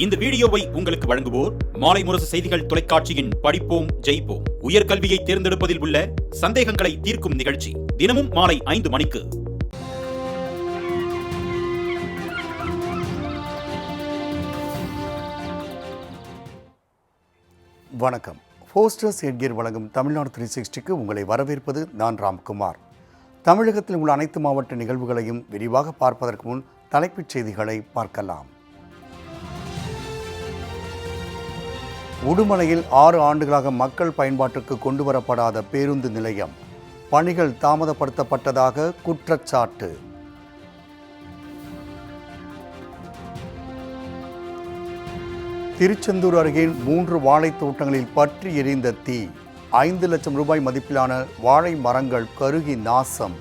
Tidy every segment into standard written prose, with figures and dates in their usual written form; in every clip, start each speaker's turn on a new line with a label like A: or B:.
A: இந்த வீடியோவை உங்களுக்கு வழங்குவோர் மாலை முரசு செய்திகள் தொலைக்காட்சியின் படிப்போம் ஜெயிப்போம் உயர்கல்வியை தேர்ந்தெடுப்பதில் உள்ள சந்தேகங்களை தீர்க்கும் நிகழ்ச்சி தினமும் மாலை 5 மணிக்கு.
B: வணக்கம். போஸ்டர்ஸ் ஹெட்கியர் வழங்கும் தமிழ்நாடு 360க்கு உங்களை வரவேற்பது நான் ராம்குமார். தமிழகத்தில் உள்ள அனைத்து மாவட்ட நிகழ்வுகளையும் விரிவாக பார்ப்பதற்கு முன் தலைப்புச் செய்திகளை பார்க்கலாம். உடுமலையில் 6 ஆண்டுகளாக மக்கள் பயன்பாட்டுக்கு கொண்டுவரப்படாத பேருந்து நிலையம் பணிகள் தாமதப்படுத்தப்பட்டதாக குற்றச்சாட்டு. திருச்செந்தூர் அருகே 3 வாழைத் தோட்டங்களில் பற்றி எரிந்த தீ, 5 லட்சம் ரூபாய் மதிப்பிலான வாழை மரங்கள் கருகி நாசம்.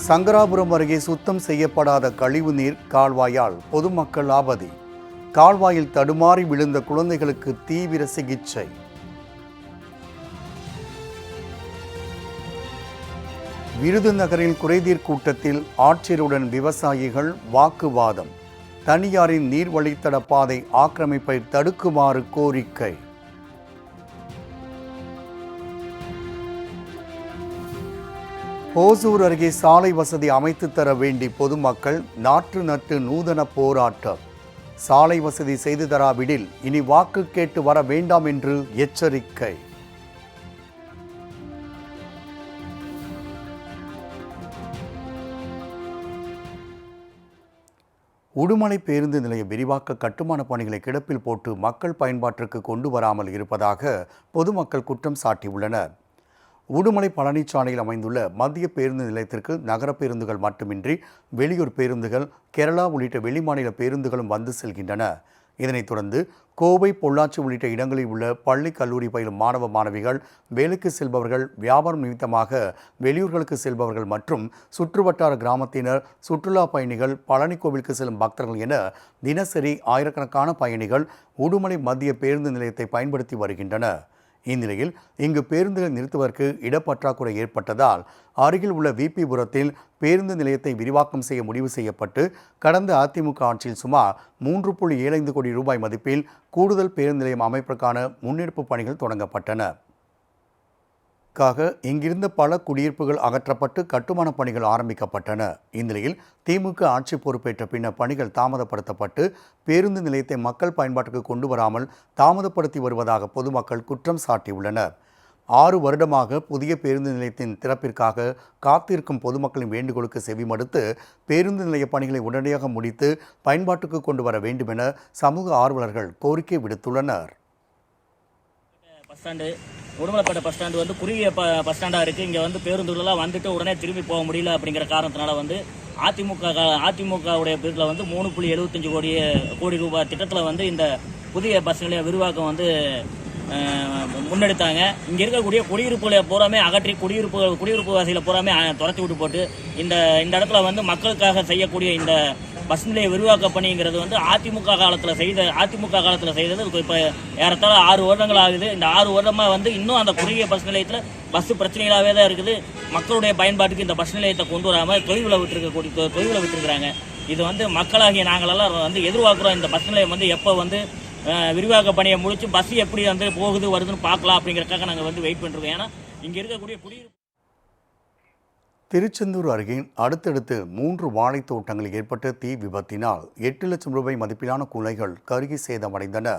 B: சங்கராபுரம் அருகே சுத்தம் செய்யப்படாத கழிவுநீர் கால்வாயால் பொதுமக்கள் அவதி. கால்வாயில் தடுமாறி விழுந்த குழந்தைகளுக்கு தீவிர சிகிச்சை. விருதுநகரில் குறைதீர் கூட்டத்தில் ஆட்சியருடன் விவசாயிகள் வாக்குவாதம். தனியாரின் நீர்வழித்தட பாதை ஆக்கிரமிப்பை தடுக்குமாறு கோரிக்கை. ஓசூர் அருகே சாலை வசதி அமைத்து தர வேண்டி பொதுமக்கள் நாற்று நட்டு நூதன போராட்டம். சாலை வசதி செய்து தராவிடில் இனி வாக்கு கேட்டு வர வேண்டாம் என்று எச்சரிக்கை. உடுமலை பேருந்து நிலைய விரிவாக்க கட்டுமான பணிகளை கிடப்பில் போட்டு மக்கள் பயன்பாட்டிற்கு கொண்டு வராமல் இருப்பதாக பொதுமக்கள் குற்றம் சாட்டியுள்ளனர். உடுமலை பழனிச்சாலையில் அமைந்துள்ள மத்திய பேருந்து நிலையத்திற்கு நகர பேருந்துகள் மட்டுமின்றி வெளியூர் பேருந்துகள், கேரளா உள்ளிட்ட வெளிமாநில பேருந்துகளும் வந்து செல்கின்றன. இதனைத் தொடர்ந்து கோவை, பொள்ளாச்சி உள்ளிட்ட இடங்களில் உள்ள பள்ளி, கல்லூரி பயிலும் மாணவ மாணவிகள், வேலைக்கு செல்பவர்கள், வியாபாரம் நிமித்தமாக வெளியூர்களுக்கு செல்பவர்கள் மற்றும் சுற்றுவட்டார கிராமத்தினர், சுற்றுலா பயணிகள், பழனி கோவிலுக்கு செல்லும் பக்தர்கள் என தினசரி ஆயிரக்கணக்கான பயணிகள் உடுமலை மத்திய பேருந்து நிலையத்தை பயன்படுத்தி வருகின்றனர். இந்நிலையில் இங்கு பேருந்துகள் நிறுத்துவதற்கு இடப்பற்றாக்குறை ஏற்பட்டதால் அருகில் உள்ள விபிபுரத்தில் பேருந்து நிலையத்தை விரிவாக்கம் செய்ய முடிவு செய்யப்பட்டு கடந்த அதிமுக ஆட்சியில் சுமார் 3.75 கோடி ரூபாய் மதிப்பில் கூடுதல் பேருந்து நிலையம் அமைப்பதற்கான முன்னெடுப்பு பணிகள் தொடங்கப்பட்டன. இங்கிருந்த பல குடியிருப்புகள் அகற்றப்பட்டு கட்டுமான பணிகள் ஆரம்பிக்கப்பட்டன. இந்நிலையில் திமுக ஆட்சி பொறுப்பேற்ற பின்னர் பணிகள் தாமதப்படுத்தப்பட்டு பேருந்து நிலையத்தை மக்கள் பயன்பாட்டுக்கு கொண்டு வராமல் தாமதப்படுத்தி வருவதாக பொதுமக்கள் குற்றம் சாட்டியுள்ளனர். 6 வருடமாக புதிய பேருந்து நிலையத்தின் திறப்பிற்காக காத்திருக்கும் பொதுமக்களின் வேண்டுகோளுக்கு செவிமடுத்து பேருந்து நிலைய பணிகளை உடனடியாக முடித்து பயன்பாட்டுக்கு கொண்டு வர வேண்டும் என சமூக ஆர்வலர்கள் கோரிக்கை விடுத்துள்ளனர்.
C: உடுமலைப்பேட்டை பஸ் ஸ்டாண்டு வந்து குறுகிய பஸ் ஸ்டாண்டாக இருக்குது. இங்கே வந்து பேருந்துகளெல்லாம் வந்துட்டு உடனே திரும்பி போக முடியல அப்படிங்கிற காரணத்தினால வந்து அதிமுகவுடைய பேரில் வந்து 3.75 கோடி ரூபாய் திட்டத்தில் வந்து இந்த புதிய பஸ் நிலைய விரிவாக்கம் வந்து முன்னெடுத்தாங்க. இங்கே இருக்கக்கூடிய குடியிருப்புகளை பூராமே அகற்றி குடியிருப்பு வாசிகளை பூராமே துரத்தி விட்டு போட்டு இந்த இடத்துல வந்து மக்களுக்காக செய்யக்கூடிய இந்த பஸ் நிலைய விரிவாக்க பணிங்கிறது வந்து அதிமுக காலத்தில் செய்தது இப்போ ஏறத்தாழ 6 வருடங்கள் ஆகுது. இந்த 6 வருடமாக வந்து இன்னும் அந்த குறுகிய பஸ் நிலையத்தில் பஸ் பிரச்சனைகளாகவே தான் இருக்குது. மக்களுடைய பயன்பாட்டுக்கு இந்த பஸ் நிலையத்தை கொண்டு வராமல் தொய்வில் விட்டுருக்குறாங்க. இது வந்து மக்களாகிய நாங்களெல்லாம் வந்து எதிர்பார்க்குறோம். இந்த பஸ் நிலையம் வந்து எப்போ வந்து விரிவாக்க பணியை முடிச்சு பஸ் எப்படி வந்து போகுது வருதுன்னு பார்க்கலாம் அப்படிங்கிறதுக்காக நாங்கள் வந்து வெயிட் பண்ணிருக்கோம். ஏன்னா இங்கே இருக்கக்கூடிய குடியிருப்பு
B: திருச்செந்தூர் அருகே அடுத்தடுத்து 3 வாழைத் தோட்டங்களில் ஏற்பட்ட தீ விபத்தினால் 8 லட்சம் ரூபாய் மதிப்பிலான குலைகள் கருகி சேதமடைந்தன.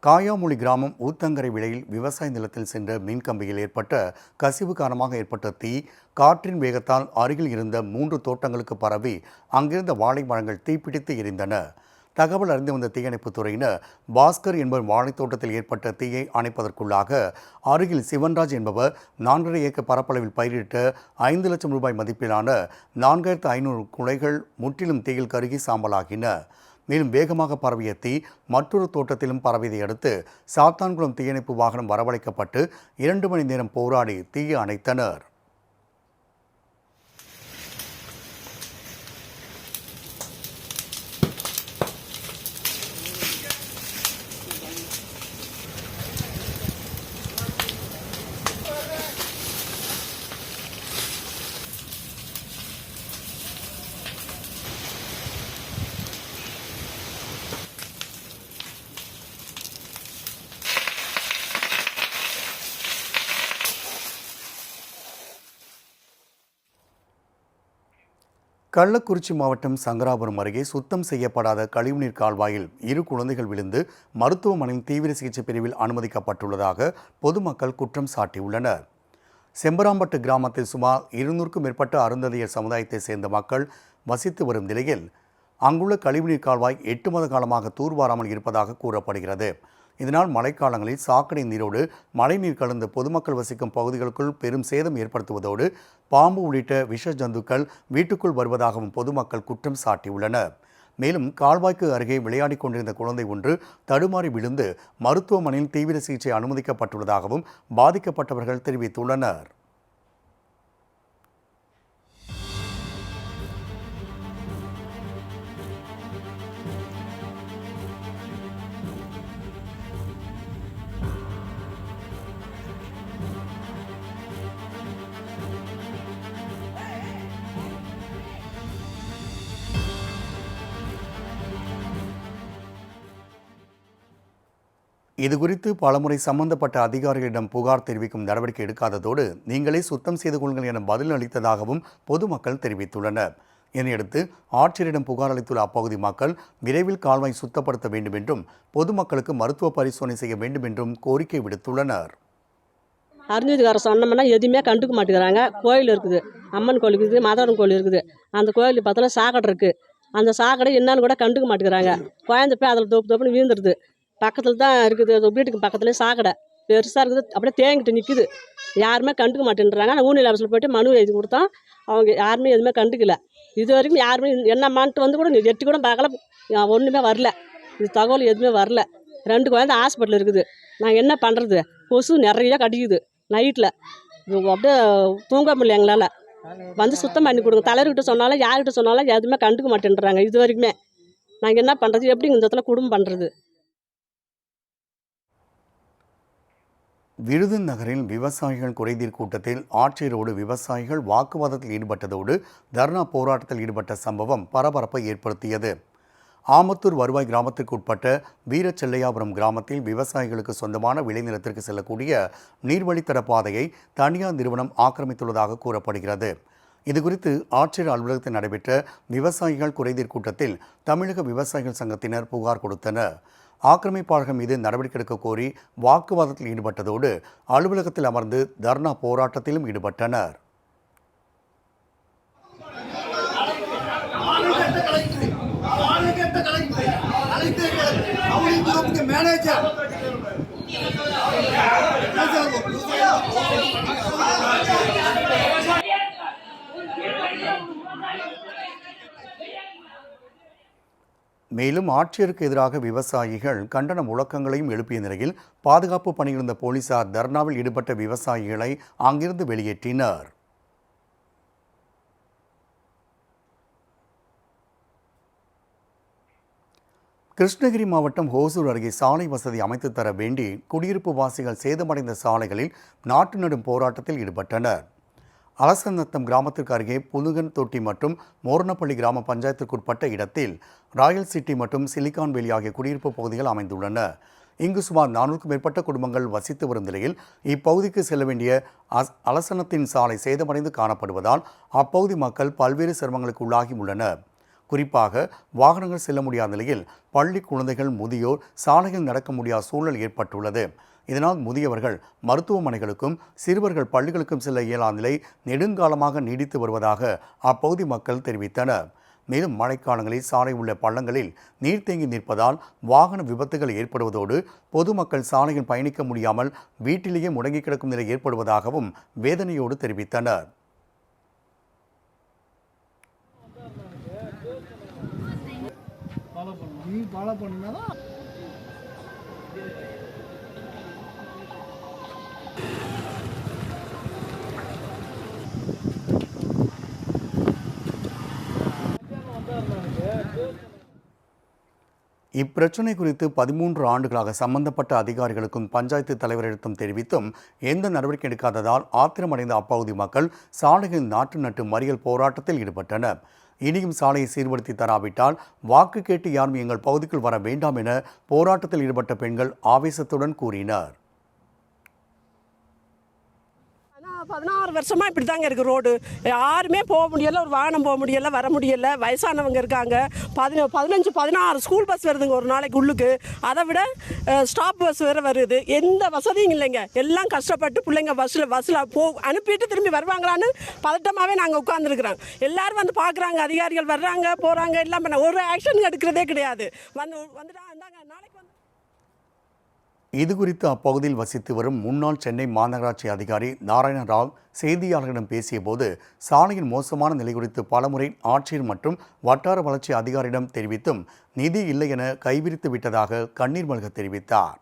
B: காயாமொழி கிராமம் ஊத்தங்கரை விலையில் விவசாய நிலத்தில் சென்ற மின்கம்பியில் ஏற்பட்ட கசிவு காரணமாக ஏற்பட்ட தீ காற்றின் வேகத்தால் அருகில் இருந்த 3 தோட்டங்களுக்கு பரவி அங்கிருந்த வாழை மரங்கள் தீப்பிடித்து எரிந்தன. தகவல் அறிந்து வந்த தீயணைப்புத் துறையினர் பாஸ்கர் என்பவர் வாழைத்தோட்டத்தில் ஏற்பட்ட தீயை அணைப்பதற்குள்ளாக அருகில் சிவன்ராஜ் என்பவர் 4.5 ஏக்கர் பரப்பளவில் பயிரிட்ட 5 லட்சம் ரூபாய் மதிப்பிலான 4500 குலைகள் முற்றிலும் தீயில் கருகி சாம்பலாகின. மேலும் வேகமாக பரவிய தீ மற்றொரு தோட்டத்திலும் பரவியதை அடுத்து சாத்தான்குளம் தீயணைப்பு வாகனம் வரவழைக்கப்பட்டு 2 மணி நேரம் போராடி தீயை அணைத்தனர். கள்ளக்குறிச்சி மாவட்டம் சங்கராபுரம் அருகே சுத்தம் செய்யப்படாத கழிவுநீர் கால்வாயில் 2 குழந்தைகள் விழுந்து மருத்துவமனையில் தீவிர சிகிச்சை பிரிவில் அனுமதிக்கப்பட்டுள்ளதாக பொதுமக்கள் குற்றம் சாட்டியுள்ளனர். செம்பராம்பட்டு கிராமத்தில் சுமார் 200க்கும் மேற்பட்ட அருந்ததியர் சமுதாயத்தை சேர்ந்த மக்கள் வசித்து வரும் நிலையில் அங்குள்ள கழிவுநீர் கால்வாய் 8 மாத காலமாக தூர்வாராமல் இருப்பதாக கூறப்படுகிறது. இதனால் மழைக்காலங்களில் சாக்கடை நீரோடு மழைநீர் கலந்து பொதுமக்கள் வசிக்கும் பகுதிகளுக்குள் பெரும் சேதம் ஏற்படுத்துவதோடு பாம்பு உள்ளிட்ட விஷ ஜந்துக்கள் வீட்டுக்குள் வருவதாகவும் பொதுமக்கள் குற்றம் சாட்டியுள்ளனர். மேலும் கால்வாய்க்கு அருகே விளையாடிக் கொண்டிருந்த குழந்தை ஒன்று தடுமாறி விழுந்து மருத்துவமனையில் தீவிர சிகிச்சை அனுமதிக்கப்பட்டுள்ளதாகவும் பாதிக்கப்பட்டவர்கள் தெரிவித்துள்ளனர். இதுகுறித்து பலமுறை சம்பந்தப்பட்ட அதிகாரிகளிடம் புகார் தெரிவிக்கும் நடவடிக்கை எடுக்காததோடு நீங்களே சுத்தம் செய்து கொள்ளுங்கள் என பதில் அளித்ததாகவும் பொதுமக்கள் தெரிவித்துள்ளனர். இதனையடுத்து ஆட்சியரிடம் புகார் அளித்துள்ள அப்பகுதி மக்கள் விரைவில் கால்வாய் சுத்தப்படுத்த வேண்டும் என்றும் பொதுமக்களுக்கு மருத்துவ பரிசோதனை செய்ய வேண்டும் என்றும் கோரிக்கை விடுத்துள்ளனர்.
D: அறிஞ்சதுக்கார சொன்னோம்னா எதுவுமே கண்டுக்க மாட்டேங்கிறாங்க. கோயில் இருக்குது, அம்மன் கோயில் இருக்குது, மாதவரம் கோயில் இருக்குது. அந்த கோயில் பக்கத்தில் சாக்கடை இருக்குது. அந்த சாக்கடை என்னன்னு கூட கண்டுக்க மாட்டேங்கிறாங்க. குழந்தை போய் அதில் தொப்புன்னு வீழ்ந்துருது. பக்கத்தில் தான் இருக்குது, வீட்டுக்கு பக்கத்துலேயே சாக்கடை பெருசாக இருக்குது. அப்படியே தேங்கிட்டு நிற்குது. யாருமே கண்டுக்க மாட்டேன்றாங்க. நான் ஊனியல் ஆஃபீஸில் போய்ட்டு மனு எழுதி கொடுத்தோம். அவங்க யாருமே எதுவுமே கண்டுக்கல. இது வரைக்கும் யாருமே என்னம்மான்ட்டு வந்து கூட எட்டி கூட பார்க்கல. ஒன்றுமே வரல. இது தகவல் எதுவுமே வரல. 2 குழந்தை ஹாஸ்பிட்டல் இருக்குது. நாங்கள் என்ன பண்ணுறது? கொசு நிறைய கடிக்குது நைட்டில். அப்படியே தூங்க முடியல எங்களால். வந்து சுத்தம் பண்ணி கொடுங்க. தலைவர்கிட்ட சொன்னாலும் யார்கிட்ட சொன்னாலும் எதுவுமே கண்டுக்க மாட்டேன்றாங்க. இது வரைக்குமே நாங்கள் என்ன பண்ணுறது? எப்படி இந்த இடத்துல குடும்பம் பண்ணுறது?
B: விருதுநகரில் விவசாயிகள் குறைதீர் கூட்டத்தில் ஆட்சியரோடு விவசாயிகள் வாக்குவாதத்தில் ஈடுபட்டதோடு தர்ணா போராட்டத்தில் ஈடுபட்ட சம்பவம் பரபரப்பை ஏற்படுத்தியது. ஆமத்தூர் வருவாய் கிராமத்திற்கு உட்பட்ட வீரச்செல்லையாபுரம் கிராமத்தில் விவசாயிகளுக்கு சொந்தமான விளைநிலத்திற்கு செல்லக்கூடிய நீர்வழித்தட பாதையை தனியார் நிறுவனம் ஆக்கிரமித்துள்ளதாக கூறப்படுகிறது. இதுகுறித்து ஆட்சியர் அலுவலகத்தில் நடைபெற்ற விவசாயிகள் குறைதீர் கூட்டத்தில் தமிழக விவசாயிகள் சங்கத்தினர் புகார் கொடுத்தனர். ஆக்கிரமிப்பாளர்கள் மீது நடவடிக்கை எடுக்க கோரி வாக்குவாதத்தில் ஈடுபட்டதோடு அலுவலகத்தில் அமர்ந்து தர்ணா போராட்டத்திலும் ஈடுபட்டனர். மேலும் ஆட்சியருக்கு எதிராக விவசாயிகள் கண்டன முழக்கங்களையும் எழுப்பிய நிலையில் பாதுகாப்பு பணியில் இருந்த போலீசார் தர்ணாவில் ஈடுபட்ட விவசாயிகளை அங்கிருந்து வெளியேற்றினர். கிருஷ்ணகிரி மாவட்டம் ஹோசூர் அருகே சாலை வசதி அமைத்து தர வேண்டி குடியிருப்பு வாசிகள் சேதமடைந்த சாலைகளில் நாட்டு நடும் போராட்டத்தில் ஈடுபட்டனர். அலசநத்தம் கிராமத்திற்கு அருகே புனுகன் தொட்டி மற்றும் மோரணப்பள்ளி கிராம பஞ்சாயத்திற்குட்பட்ட இடத்தில் ராயல் சிட்டி மற்றும் சிலிகான் வேலி ஆகிய குடியிருப்பு பகுதிகள் அமைந்துள்ளன. இங்கு சுமார் 400க்கும் மேற்பட்ட குடும்பங்கள் வசித்து வரும் நிலையில் இப்பகுதிக்கு செல்ல வேண்டிய அலசனத்தின் சாலை சேதமடைந்து காணப்படுவதால் அப்பகுதி மக்கள் பல்வேறு சிரமங்களுக்கு உள்ளாகி உள்ளனர். குறிப்பாக வாகனங்கள் செல்ல முடியாத நிலையில் பள்ளி குழந்தைகள், முதியோர் சாலையில் நடக்க முடியாத சூழல் ஏற்பட்டுள்ளது. இதனால் முதியவர்கள் மருத்துவமனைகளுக்கும் சிறுவர்கள் பள்ளிகளுக்கும் செல்ல இயலாத நிலை நெடுங்காலமாக நீடித்து வருவதாக அப்பகுதி மக்கள் தெரிவித்தனர். மேலும் மழைக்காலங்களில் சாலை உள்ள பள்ளங்களில் நீர் தேங்கி நிற்பதால் வாகன விபத்துகள் ஏற்படுவதோடு பொதுமக்கள் சாலையில் பயணிக்க முடியாமல் வீட்டிலேயே முடங்கி கிடக்கும் நிலை ஏற்படுவதாகவும் வேதனையோடு தெரிவித்தனர். இப்பிரச்சினை குறித்து 13 ஆண்டுகளாக சம்பந்தப்பட்ட அதிகாரிகளுக்கும் பஞ்சாயத்து தலைவரிடத்தும் தெரிவித்தும் எந்த நடவடிக்கை எடுக்காததால் ஆத்திரமடைந்த அப்பகுதி மக்கள் சாலையில் நாட்டு நட்டு மறியல் போராட்டத்தில் ஈடுபட்டனர். இனியும் சாலையை சீர்படுத்தி தராவிட்டால் வாக்கு கேட்டு யாரும் எங்கள் பகுதிக்குள் வர வேண்டாம் என போராட்டத்தில் ஈடுபட்ட பெண்கள் ஆவேசத்துடன் கூறினர்.
E: 16 வருஷமாக இப்படி தாங்க இருக்குது ரோடு. யாருமே போக முடியலை, ஒரு வாகனம் போக முடியலை, வர முடியலை. வயசானவங்க இருக்காங்க. 15-16 ஸ்கூல் பஸ் வருதுங்க ஒரு நாளைக்கு உள்ளுக்கு. அதை விட ஸ்டாப் பஸ் வேறு வருது. எந்த வசதியும் இல்லைங்க. எல்லாம் கஷ்டப்பட்டு பிள்ளைங்க பஸ்ஸில் அனுப்பிட்டு திரும்பி வருவாங்களான்னு பதட்டமாகவே நாங்கள் உட்காந்துருக்குறோம். எல்லோரும் வந்து பார்க்குறாங்க, அதிகாரிகள் வர்றாங்க போகிறாங்க, எல்லாம் பண்ண ஒரு ஆக்ஷன் எடுக்கிறதே கிடையாது. வந்துட்டா நாளைக்கு வந்து.
B: இது குறித்து அப்பகுதியில் வசித்து வரும் முன்னாள் சென்னை மாநகராட்சி அதிகாரி நாராயண ராவ் செய்தியாளர்களிடம் பேசியபோது சாலையின் மோசமான நிலை குறித்து பலமுறை ஆட்சியர் மற்றும் வட்டார வளர்ச்சி அதிகாரியிடம் தெரிவித்தும் நிதி இல்லை என கைவிரித்து விட்டதாக கண்ணீர் மல்க தெரிவித்தார்.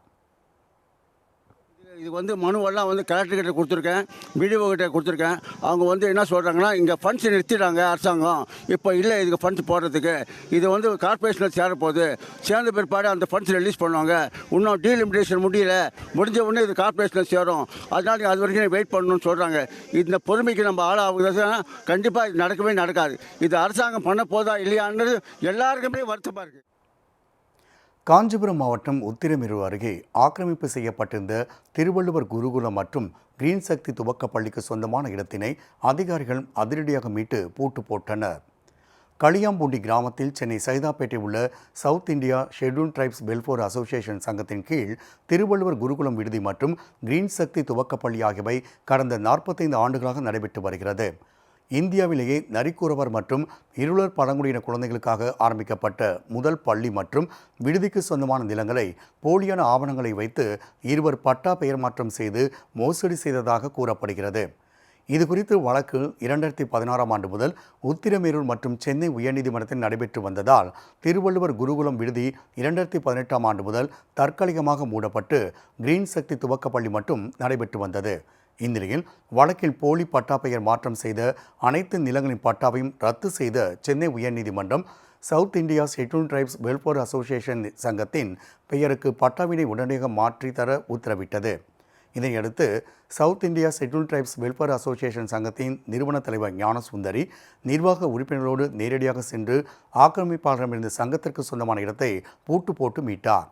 F: இது மனுவெல்லாம் கலெக்டர்கிட்ட கொடுத்துருக்கேன், பிடிஓ கிட்ட கொடுத்துருக்கேன். அவங்க என்ன சொல்கிறாங்கன்னா, இங்கே ஃபண்ட்ஸ் நிறுத்திட்டாங்க அரசாங்கம், இப்போ இல்லை இதுக்கு ஃபண்ட்ஸ் போடுறதுக்கு. இது கார்பரேஷனில் சேரப்போகுது, சேர்ந்த பிற்பாடு அந்த ஃபண்ட்ஸ் ரிலீஸ் பண்ணுவாங்க. இன்னும் டீலிமிட்டேஷன் முடிஞ்ச உடனே இது கார்பரேஷனில் சேரும், அதனால் நீங்கள் அது வரைக்கும் வெயிட் பண்ணணும்னு சொல்கிறாங்க. இந்த பொறுமைக்கு நம்ம ஆளாகுதுன்னா கண்டிப்பாக இது நடக்காது. இது அரசாங்கம் பண்ண போதா இல்லையான்றது எல்லாருக்குமே வருத்தமாக இருக்குது.
B: காஞ்சிபுரம் மாவட்டம் உத்திரமேரூர் அருகே ஆக்கிரமிப்பு செய்யப்பட்டிருந்த திருவள்ளுவர் குருகுலம் மற்றும் கிரீன் சக்தி துவக்க பள்ளிக்கு சொந்தமான இடத்தினை அதிகாரிகள் அதிரடியாக மீட்டு பூட்டு போட்டனர். களியாம்பூண்டி கிராமத்தில் சென்னை சைதாப்பேட்டை உள்ள south India scheduled tribes welfare association சங்கத்தின் கீழ் திருவள்ளுவர் குருகுலம் விடுதி மற்றும் கிரீன் சக்தி துவக்க பள்ளி ஆகியவை கடந்த 45 ஆண்டுகளாக நடைபெற்று வருகிறது. இந்தியாவிலேயே நரிக்குறவர் மற்றும் இருளர் பழங்குடியின குழந்தைகளுக்காக ஆரம்பிக்கப்பட்ட முதல் பள்ளி மற்றும் விடுதிக்கு சொந்தமான நிலங்களை போலியான ஆவணங்களை வைத்து இருவர் பட்டா பெயர் மாற்றம் செய்து மோசடி செய்ததாக கூறப்படுகிறது. இதுகுறித்து வழக்கு 2016ஆம் ஆண்டு முதல் உத்திரமேரூர் மற்றும் சென்னை உயர்நீதிமன்றத்தில் நடைபெற்று வந்ததால் திருவள்ளுவர் குருகுலம் விடுதி 2018ஆம் ஆண்டு முதல் தற்காலிகமாக மூடப்பட்டு கிரீன் சக்தி துவக்கப்பள்ளி மட்டும் நடைபெற்று வந்தது. இந்நிலையில் வழக்கில் போலி பட்டா பெயர் மாற்றம் செய்த அனைத்து நிலங்களின் பட்டாவையும் ரத்து செய்த சென்னை உயர்நீதிமன்றம் south India scheduled tribes welfare association சங்கத்தின் பெயருக்கு பட்டாவினை உடனடியாக மாற்றி தர உத்தரவிட்டது. இதையடுத்து south India scheduled tribes welfare association சங்கத்தின் நிறுவன தலைவர் ஞானசுந்தரி நிர்வாக உறுப்பினர்களோடு நேரடியாக சென்று ஆக்கிரமிப்பாளரிடமிருந்து சங்கத்திற்கு சொந்தமான இடத்தை பூட்டு போட்டு மீட்டார்.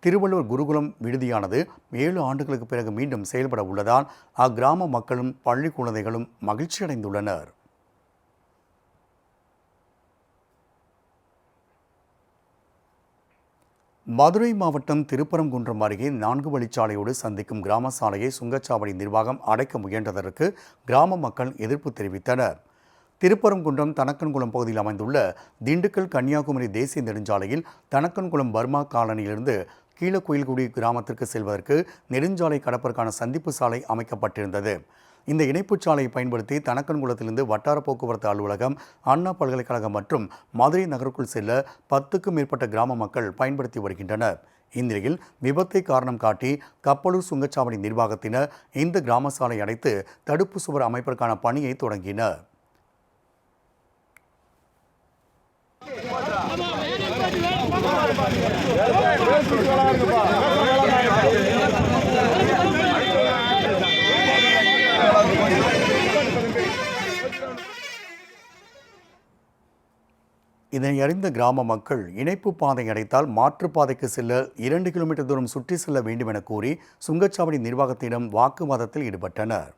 B: திருவள்ளுவர் குருகுலம் விடுதியானது 7 ஆண்டுகளுக்கு பிறகு மீண்டும் செயல்பட உள்ளதால் அக்கிராம மக்களும் பள்ளி குழந்தைகளும் மகிழ்ச்சி அடைந்துள்ளனர். மதுரை மாவட்டம் திருப்பரங்குன்றம் அருகே 4 வழிச்சாலையோடு சந்திக்கும் கிராம சாலையை சுங்கச்சாவடி நிர்வாகம் அடைக்க முயன்றதற்கு கிராம மக்கள் எதிர்ப்பு தெரிவித்தனர். திருப்பரங்குன்றம் தனக்கன்குளம் பகுதியில் அமைந்துள்ள திண்டுக்கல் கன்னியாகுமரி தேசிய நெடுஞ்சாலையில் தனக்கன்குளம் பர்மா காலனியிலிருந்து கீழக்குயில்குடி கிராமத்திற்கு செல்வதற்கு நெடுஞ்சாலை கடப்பதற்கான சந்திப்பு சாலை அமைக்கப்பட்டிருந்தது. இந்த இணைப்புச் சாலையை பயன்படுத்தி தனக்கன்குளத்திலிருந்து வட்டார போக்குவரத்து அலுவலகம், அண்ணா பல்கலைக்கழகம் மற்றும் மதுரை நகருக்குள் செல்ல 10க்கும் மேற்பட்ட கிராம மக்கள் பயன்படுத்தி வருகின்றனர். இந்நிலையில் விபத்தை காரணம் காட்டி கப்பலூர் சுங்கச்சாவடி நிர்வாகத்தினர் இந்த கிராம சாலை அடைத்து தடுப்பு சுவர் அமைப்பதற்கான பணியை தொடங்கினர். இதனை அறிந்த கிராம மக்கள் இணைப்பு பாதை அடைத்தால் மாற்றுப்பாதைக்கு செல்ல 2 கிலோமீட்டர் தூரம் சுற்றி செல்ல வேண்டும் என கூறி சுங்கச்சாவடி நிர்வாகத்திடம் வாக்குவாதத்தில் ஈடுபட்டனர்.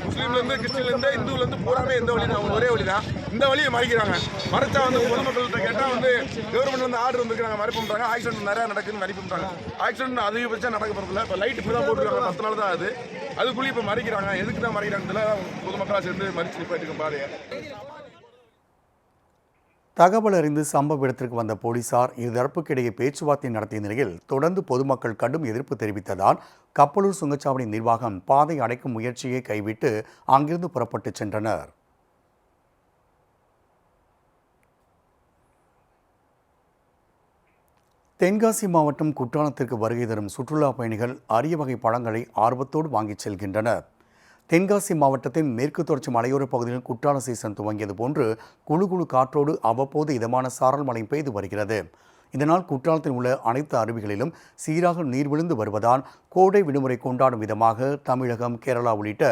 G: முஸ்லீம்லேருந்து கிறிஸ்டின்லேருந்து இந்துலேருந்து பூராமே எந்த வழி தான், ஒரே வழி தான். இந்த வழியை மறைக்கிறாங்க. மறைச்சா பொதுமக்கள்கிட்ட கேட்டால் கவர்மெண்ட் ஆர்டர் வந்துருக்கு, நாங்கள் மறைப்பு பண்ணுறாங்க. ஆக்சிடென்ட் நிறையா நடக்குதுன்னு மறைப்பு பண்ணுறாங்க. ஆக்சிடென்ட் அதிகபட்சம் நடக்க போகிறதில்ல. இப்போ லைட் இப்படி தான் போட்டுருக்காங்க, 10 நாள் தான் ஆகுது. அதுக்குள்ளேயே இப்போ மறைக்கிறாங்க. எதுக்கு தான் மறைக்கிறாங்க? பொதுமக்களாக சேர்ந்து மறிச்சு நிப்பாட்டிருக்கோம் பாதையை.
B: தகவல் அறிந்து சம்பவ இடத்திற்கு வந்த போலீசார் இருதரப்புக்கிடையே பேச்சுவார்த்தை நடத்திய நிலையில் தொடர்ந்து பொதுமக்கள் கடும் எதிர்ப்பு தெரிவித்ததால் கப்பலூர் சுங்கச்சாவடி நிர்வாகம் பாதை அடைக்கும் முயற்சியை கைவிட்டு அங்கிருந்து புறப்பட்டு சென்றனர். தென்காசி மாவட்டம் குற்றாலத்திற்கு வருகை தரும் சுற்றுலா பயணிகள் அரிய வகை பழங்களை ஆர்வத்தோடு வாங்கிச் செல்கின்றனர். தென்காசி மாவட்டத்தின் மேற்கு தொடர்ச்சி மலையோர பகுதியில் குற்றால சீசன் துவங்கியது போன்று குழு காற்றோடு அவ்வப்போது இதமான சாரல் மழை பெய்து வருகிறது. இதனால் குற்றாலத்தில் உள்ள அனைத்து அருவிகளிலும் சீராக நீர் விழுந்து வருவதால் கோடை விடுமுறை கொண்டாடும் விதமாக தமிழகம், கேரளா உள்ளிட்ட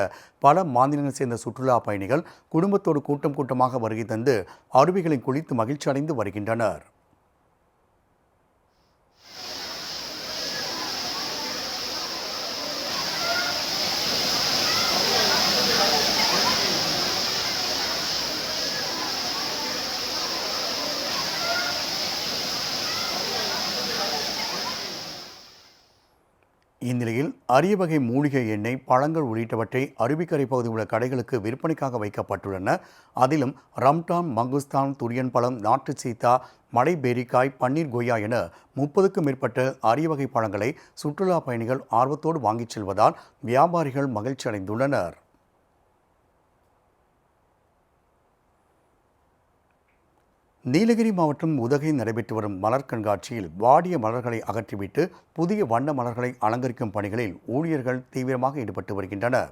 B: பல மாநிலங்களைச் சேர்ந்த சுற்றுலா பயணிகள் குடும்பத்தோடு கூட்டமாக வருகை தந்து அருவிகளில் குளித்து மகிழ்ச்சி அடைந்து வருகின்றனர். அரிய வகை மூலிகை எண்ணெய், பழங்கள் உள்ளிட்டவற்றை அருவிக்கரை பகுதியில் உள்ள கடைகளுக்கு விற்பனைக்காக வைக்கப்பட்டுள்ளன. அதிலும் ரம்டான், மங்குஸ்தான், துரியன் பழம், நாட்டு சீத்தா, மலை பேரிக்காய், பன்னீர் கொய்யா என 30க்கும் மேற்பட்ட அரிய வகை பழங்களை சுற்றுலா பயணிகள் ஆர்வத்தோடு வாங்கிச் செல்வதால் வியாபாரிகள் மகிழ்ச்சி அடைந்துள்ளனர். நீலகிரி மாவட்டம் உதகையில் நடைபெற்று வரும் மலர் கண்காட்சியில் வாடிய மலர்களை அகற்றிவிட்டு புதிய வண்ண மலர்களை அலங்கரிக்கும் பணிகளில் ஊழியர்கள் தீவிரமாக ஈடுபட்டு வருகின்றனர்.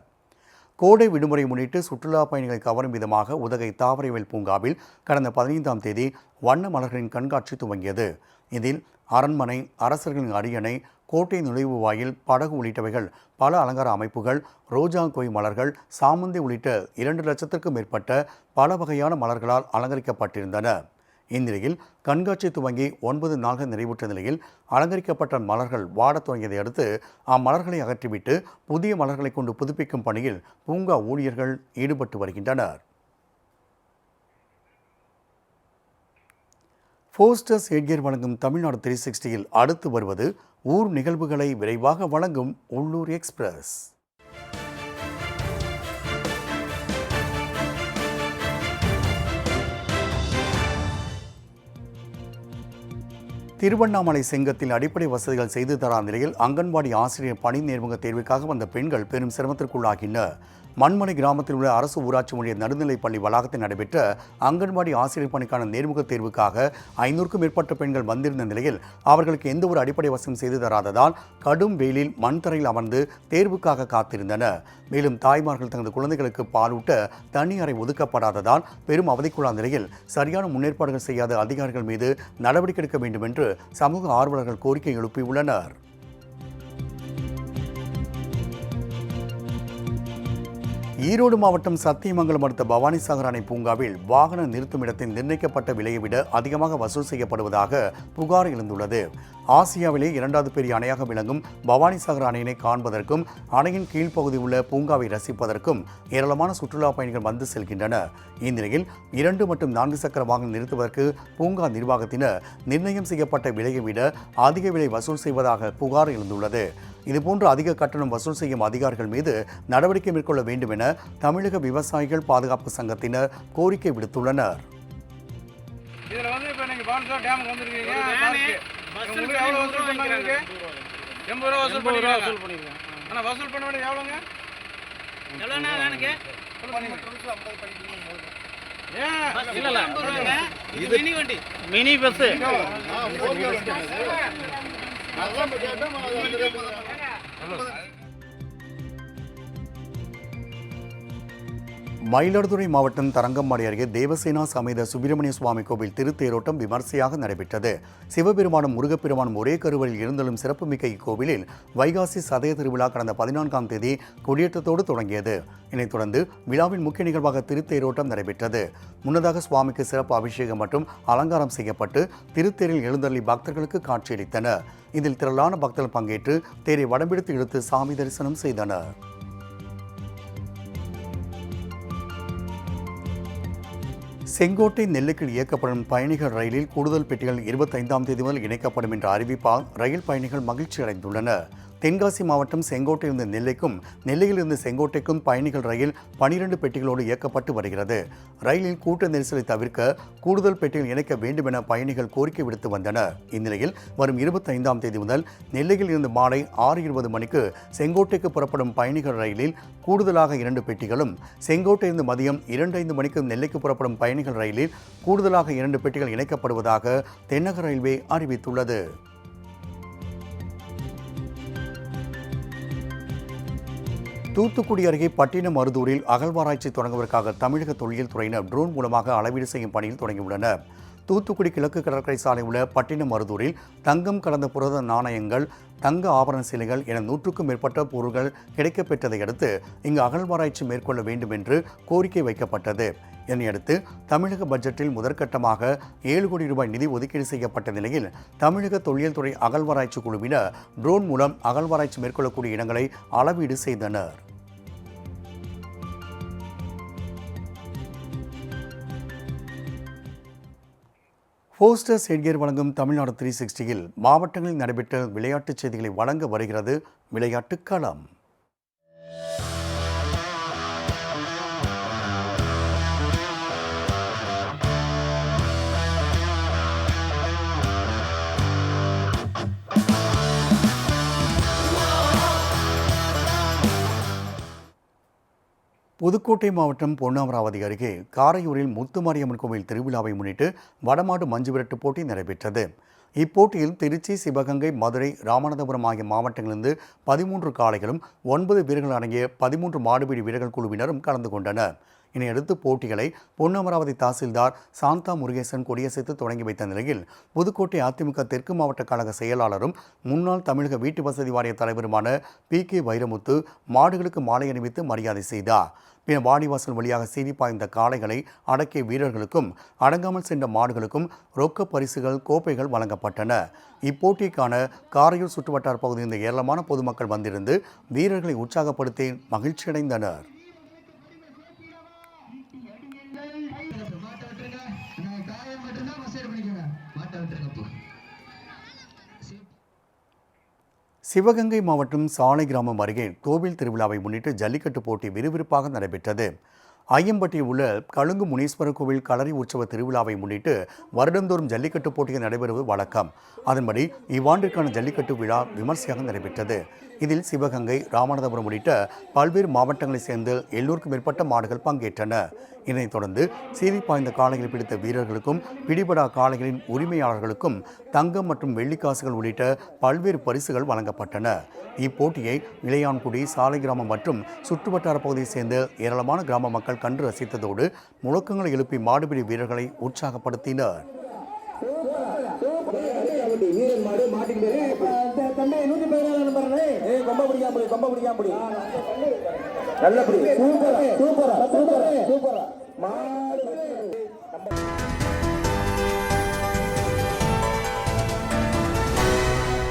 B: கோடை விடுமுறை முன்னிட்டு சுற்றுலா பயணிகளை கவரும் விதமாக உதகை தாவரவியல் பூங்காவில் கடந்த 15ஆம் தேதி வண்ண மலர்களின் கண்காட்சி துவங்கியது. இதில் அரண்மனை, அரசர்களின் அரியணை, கோட்டை நுழைவு வாயில், படகு உள்ளிட்டவைகள், பல அலங்கார அமைப்புகள், ரோஜா கொய் மலர்கள், சாமந்தி உள்ளிட்ட 2 லட்சத்திற்கும் மேற்பட்ட பல வகையான மலர்களால் அலங்கரிக்கப்பட்டிருந்தன. இந்நிலையில் கண்காட்சி துவங்கி 9 நாள்கள் நிறைவுற்ற நிலையில் அலங்கரிக்கப்பட்ட மலர்கள் வாடத் தொடங்கியதை அடுத்து அம்மலர்களை அகற்றிவிட்டு புதிய மலர்களை கொண்டு புதுப்பிக்கும் பணியில் பூங்கா ஊழியர்கள் ஈடுபட்டு வருகின்றனர். ஃபோஸ்டர்ஸ் ஹெட்கியர் வழங்கும் தமிழ்நாடு 360யில் அடுத்து வருவது ஊர் நிகழ்வுகளை விரைவாக வழங்கும் உள்ளூர் எக்ஸ்பிரஸ். திருவண்ணாமலை செங்கத்தில் அடிப்படை வசதிகள் செய்து தரா நிலையில் அங்கன்வாடி ஆசிரியர் பணி நேர்முக தேர்வுக்காக வந்த பெண்கள் பெரும் சிரமத்திற்குள்ளாகினர். மண்மலை கிராமத்தில் உள்ள அரசு ஊராட்சி ஒன்றிய நடுநிலைப்பள்ளி வளாகத்தில் நடைபெற்ற அங்கன்வாடி ஆசிரியர் பணிக்கான நேர்முக தேர்வுக்காக 500க்கும் மேற்பட்ட பெண்கள் வந்திருந்த நிலையில் அவர்களுக்கு எந்த ஒரு அடிப்படை வசதியும் செய்து தராததால் கடும் வெயிலில் மண் தரையில் அமர்ந்து தேர்வுக்காக காத்திருந்தனர். மேலும் தாய்மார்கள் தங்களது குழந்தைகளுக்கு பாலூட்ட தனி அறை ஒதுக்கப்படாததால் பெரும் அவதிக்குள்ளான நிலையில் சரியான முன்னேற்பாடுகள் செய்யாத அதிகாரிகள் மீது நடவடிக்கை எடுக்க வேண்டும் என்று சமூக ஆர்வலர்கள் கோரிக்கை எழுப்பியுள்ளனர். ஈரோடு மாவட்டம் சத்தியமங்கலம் அடுத்த பவானிசாகர் அணை பூங்காவில் வாகன நிறுத்தும் இடத்தில் நிர்ணயிக்கப்பட்ட விலையை விட அதிகமாக வசூல் செய்யப்படுவதாக புகார் எழுந்துள்ளது. ஆசியாவிலே 2வது பெரிய அணையாக விளங்கும் பவானிசாகர் அணையினை காண்பதற்கும் அணையின் கீழ்ப்பகுதியில் உள்ள பூங்காவை ரசிப்பதற்கும் ஏராளமான சுற்றுலா பயணிகள் வந்து செல்கின்றனர். இந்நிலையில் 2 மற்றும் 4 சக்கர வாகனம் நிறுத்துவதற்கு பூங்கா நிர்வாகத்தினர் நிர்ணயம் செய்யப்பட்ட விலையை விட அதிக விலை வசூல் செய்வதாக புகார் எழுந்துள்ளது. இதுபோன்று அதிக கட்டணம் வசூல் செய்யும் அதிகாரிகள் மீது நடவடிக்கை மேற்கொள்ள வேண்டும் என தமிழக விவசாயிகள் பாதுகாப்பு சங்கத்தினர் கோரிக்கை விடுத்துள்ளனர்.
C: மினி பஸ்
B: மயிலாடுதுறை மாவட்டம் தரங்கம்பாடி அருகே தேவசேனா சமேத சுப்பிரமணிய சுவாமி கோவில் திருத்தேரோட்டம் விமர்சையாக நடைபெற்றது. சிவபெருமானும் முருகப்பெருமானும் ஒரே கருவறையில் இருந்தலும் சிறப்புமிக்க இக்கோவிலில் வைகாசி சதய திருவிழா கடந்த 14ஆம் தேதி கொடியேற்றத்தோடு தொடங்கியது. இதனைத் தொடர்ந்து விழாவின் முக்கிய நிகழ்வாக திருத்தேரோட்டம் நடைபெற்றது. முன்னதாக சுவாமிக்கு சிறப்பு அபிஷேகம் மற்றும் அலங்காரம் செய்யப்பட்டு திருத்தேரில் எழுந்தருளி பக்தர்களுக்கு காட்சியளித்தனர். இதில் திரளான பக்தர்கள் பங்கேற்று தேரை வடம்பிடித்து இழுத்து சாமி தரிசனம் செய்தனர். செங்கோட்டை நெல்லைக்கு இயக்கப்படும் பயணிகள் ரயிலில் கூடுதல் பெட்டிகள் 25ஆம் தேதி முதல் இணைக்கப்படும் என்ற அறிவிப்பால் ரயில் பயணிகள் மகிழ்ச்சி அடைந்துள்ளனர். தென்காசி மாவட்டம் செங்கோட்டையிலிருந்து நெல்லைக்கும், நெல்லையிலிருந்து செங்கோட்டைக்கும் பயணிகள் ரயில் 12 பெட்டிகளோடு இயக்கப்பட்டு வருகிறது. ரயிலில் கூட்ட நெரிசலை தவிர்க்க கூடுதல் பெட்டிகள் இணைக்க வேண்டும் என பயணிகள் கோரிக்கை விடுத்து வந்தனர். இந்நிலையில் வரும் 25ஆம் தேதி முதல் நெல்லையில் இருந்து மாலை 6:20 மணிக்கு செங்கோட்டைக்கு புறப்படும் பயணிகள் ரயிலில் கூடுதலாக 2 பெட்டிகளும், செங்கோட்டையிலிருந்து மதியம் 2:05 மணிக்கு நெல்லைக்கு புறப்படும் பயணிகள் ரயிலில் கூடுதலாக 2 பெட்டிகள் இணைக்கப்படுவதாக தென்னக ரயில்வே அறிவித்துள்ளது. தூத்துக்குடி அருகே பட்டினம் மருதூரில் அகழ்வாராய்ச்சி தொடங்குவதற்காக தமிழக தொல்லியல் துறையினர் ட்ரோன் மூலமாக அளவீடு செய்யும் பணியில் தொடங்கியுள்ளனர். தூத்துக்குடி கிழக்கு கடற்கரை சாலை உள்ள பட்டினம் மருதூரில் தங்கம் கலந்த புரத நாணயங்கள், தங்க ஆபரண சிலைகள் என 100க்கும் மேற்பட்ட பொருட்கள் கிடைக்கப்பெற்றதை அடுத்து இங்கு அகழ்வாராய்ச்சி மேற்கொள்ள வேண்டும் என்று கோரிக்கை வைக்கப்பட்டது. இதனையடுத்து தமிழக பட்ஜெட்டில் முதற்கட்டமாக 7 கோடி ரூபாய் நிதி ஒதுக்கீடு செய்யப்பட்ட நிலையில் தமிழக தொல்லியல் துறை அகழ்வாராய்ச்சி குழுவினர் ட்ரோன் மூலம் அகழ்வாராய்ச்சி மேற்கொள்ளக்கூடிய இடங்களை அளவீடு செய்தனர். போஸ்டர்ஸ் ஹெட்கியர் வழங்கும் தமிழ்நாடு 360யில் மாவட்டங்களில் நடைபெற்ற விளையாட்டுச் செய்திகளை வழங்க வருகிறது விளையாட்டுக் களம். புதுக்கோட்டை மாவட்டம் பொன்னமராவதி அருகே காரையூரில் முத்துமாரியம்மன் கோவில் திருவிழாவை முன்னிட்டு வடமாடு மஞ்சு விரட்டு போட்டி நடைபெற்றது. இப்போட்டியில் திருச்சி, சிவகங்கை, மதுரை, ராமநாதபுரம் ஆகிய மாவட்டங்களிலிருந்து 13 காளைகளும் 9 வீரர்கள் அடங்கிய 13 மாடுபிடி வீரர்கள் குழுவினரும் கலந்து கொண்டனர். இதனையடுத்து போட்டிகளை பொன்னமராவதி தாசில்தார் சாந்தா முருகேசன் கொடியசைத்து தொடங்கி வைத்த நிலையில் புதுக்கோட்டை அதிமுக தெற்கு மாவட்ட கழக செயலாளரும் முன்னாள் தமிழக வீட்டு வசதி வாரிய தலைவருமான PK வைரமுத்து மாடுகளுக்கு மாலை அணிவித்து மரியாதை செய்தார். பின்னர் வாடிவாசல் வழியாக சீறி பாய்ந்த காளைகளை அடக்கிய வீரர்களுக்கும் அடங்காமல் சென்ற மாடுகளுக்கும் ரொக்க பரிசுகள், கோப்பைகள் வழங்கப்பட்டன. இப்போட்டிக்கான காரையூர் சுற்றுவட்டார பகுதியில் இருந்த ஏராளமான பொதுமக்கள் வந்திருந்து வீரர்களை உற்சாகப்படுத்தி மகிழ்ச்சியடைந்தனர். சிவகங்கை மாவட்டம் சாலை கிராமம் அருகே கோவில் திருவிழாவை முன்னிட்டு ஜல்லிக்கட்டு போட்டி விறுவிறுப்பாக நடைபெற்றது. ஐயம்பட்டியில் உள்ள கழுங்கு முனீஸ்வரர் கோவில் களரி உற்சவ திருவிழாவை முன்னிட்டு வருடந்தோறும் ஜல்லிக்கட்டு போட்டிகள் நடைபெறுவது வழக்கம். அதன்படி இவ்வாண்டிற்கான ஜல்லிக்கட்டு விழா விமர்சையாக நடைபெற்றது. இதில் சிவகங்கை, ராமநாதபுரம் உள்ளிட்ட பல்வேறு மாவட்டங்களைச் சேர்ந்த 700க்கும் மேற்பட்ட மாடுகள் பங்கேற்றன. இதனைத் தொடர்ந்து சீறி பாய்ந்த காளைகளை பிடித்த வீரர்களுக்கும் பிடிபடா காளைகளின் உரிமையாளர்களுக்கும் தங்கம் மற்றும் வெள்ளிக்காசுகள் உள்ளிட்ட பல்வேறு பரிசுகள் வழங்கப்பட்டன. இப்போட்டியை இளையான்குடி, சாலை கிராமம் மற்றும் சுற்றுவட்டார பகுதியைச் சேர்ந்த ஏராளமான கிராம மக்கள் கண்டு ரசித்ததோடு முழக்கங்களை எழுப்பி மாடுபிடி வீரர்களை உற்சாகப்படுத்தினர். நல்லபடி சூப்பரா